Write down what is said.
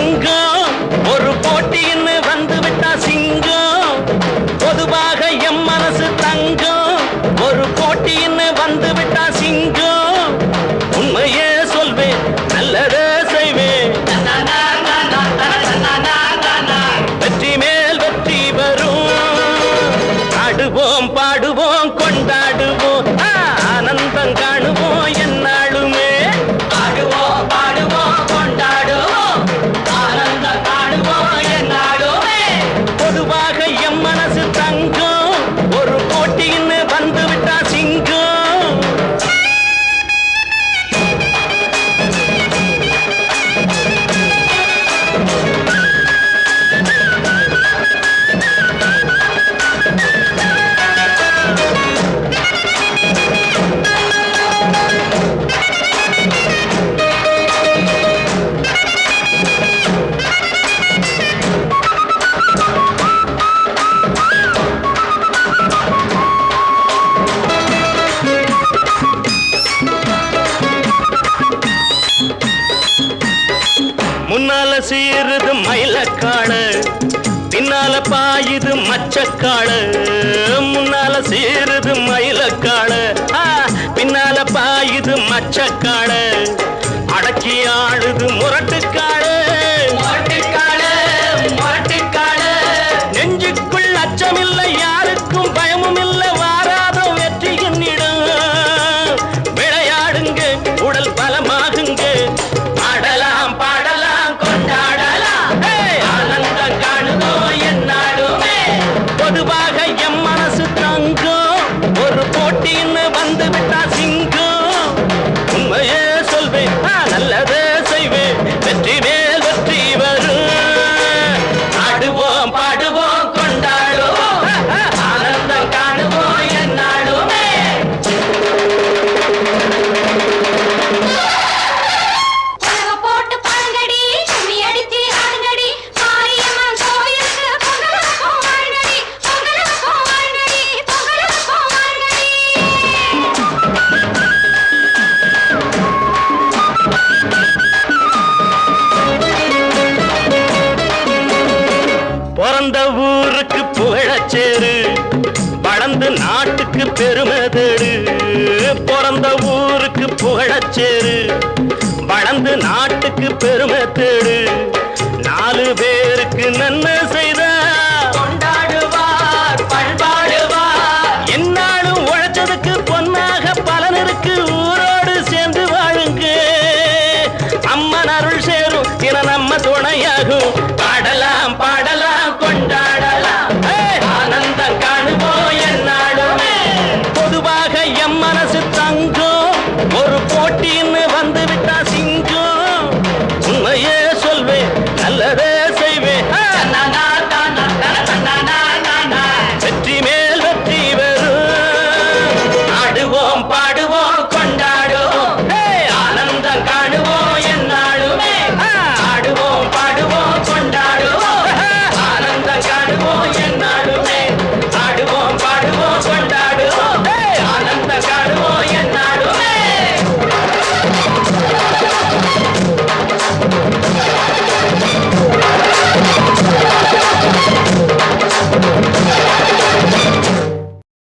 தங்கம் ஒரு போட்டின்னு வந்து விட்டா சிங்கம் பொதுவாக எம் மனசு தங்கம் ஒரு போட்டின்னு வந்து விட்டா சிங்கம் உண்மையே சொல்வேன் நல்லதே செய்வேன் வெற்றி மேல் வெற்றி வரும் ஆடுவோம் பாடுவோம் கொண்டாடுவோம் ஆனந்தம் காணுவோம் என்னாலுமே ஆடுவோம் பாடுவோம் கொண்டாடுவோம் ஆனந்தம் காணுவோம் என்னாலுமே பொதுவாக எம் மனசு தங்கம் ஒரு போட்டின்னு வந்து விட்டா சிங்கம் முன்னால சீருது மயிலக்காடு பின்னால பாயுது மச்சக்காடு முன்னால சீருது மயிலக்காடு பின்னால பாயுது மச்சக்காடு அடக்கி ஆடுது முரட்டுக்காடு முரட்டுக்காடு முரட்டுக்காடு நெஞ்சுக்குள் அச்சமில்லை யாருக்கும் பயமும் இல்லை வாராத வெற்றி என்னிடம் விளையாடுங்க உடல் பலமாகுங்க ஆடலாம் பாடலாம் கொண்டாடலாம் ஆனந்தம் காணுவோம் என்னாலுமே பொதுவாக எம் மனசு தங்கம் ஒரு போட்டின்னு வந்து விட்டா சிங்கம் உண்மையே சொல்வேன் நல்லதே செய்வேன் வெற்றி மேல் வெற்றி வரும் ஆடுவோம் பாடுவோம் கொண்டாடுவோம் ஆனந்தம் காணுவோம் என்னாலுமே பிறந்த ஊருக்கு புகழச்சேரு வளர்ந்து நாட்டுக்கு பெருமை தேடு பிறந்த ஊருக்கு புகழச்சேரு வளர்ந்து நாட்டுக்கு பெருமை தேடு நாலு பேருக்கு நன்மை